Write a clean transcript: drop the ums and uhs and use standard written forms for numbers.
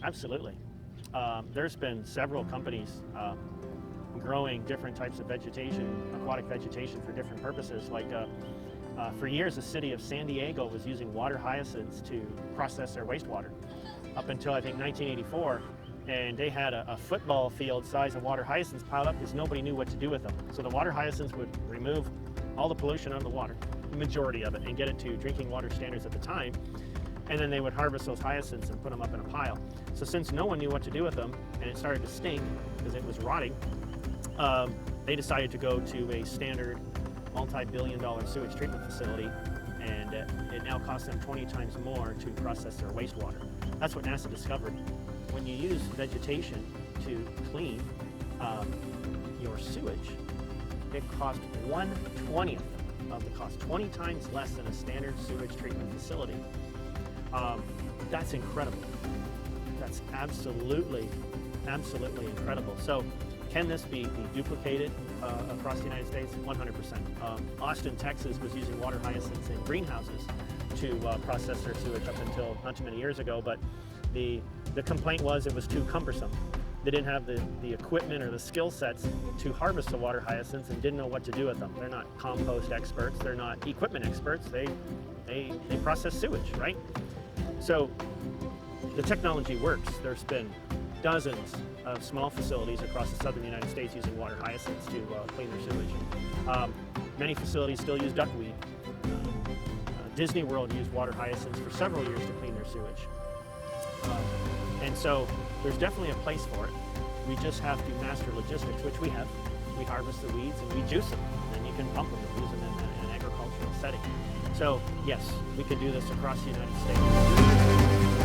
Absolutely. There's been several companies growing different types of vegetation, aquatic vegetation for different purposes. For years, the city of San Diego was using water hyacinths to process their wastewater up until I think 1984. And they had a football field size of water hyacinths piled up because nobody knew what to do with them. So the water hyacinths would remove all the pollution out of the water, the majority of it, and get it to drinking water standards at the time. And then they would harvest those hyacinths and put them up in a pile. So since no one knew what to do with them, and it started to stink because it was rotting, they decided to go to a standard multi-billion-dollar sewage treatment facility, and it now costs them 20 times more to process their wastewater. That's what NASA discovered. When you use vegetation to clean your sewage, it costs 1/20th of the cost, 20 times less than a standard sewage treatment facility. That's incredible. That's absolutely incredible. So can this be duplicated across the United States? 100%. Austin, Texas was using water hyacinths in greenhouses to process their sewage up until not too many years ago, but the complaint was it was too cumbersome. They didn't have the equipment or the skill sets to harvest the water hyacinths and didn't know what to do with them. They're not compost experts, they're not equipment experts, they process sewage, right? So the technology works. There's been dozens of small facilities across the southern United States using water hyacinths to clean their sewage. Many facilities still use duckweed. Disney World used water hyacinths for several years to clean their sewage. And so there's definitely a place for it. We just have to master logistics, which we have. We harvest the weeds and we juice them, and then you can pump them and use them in an agricultural setting. So yes, we can do this across the United States.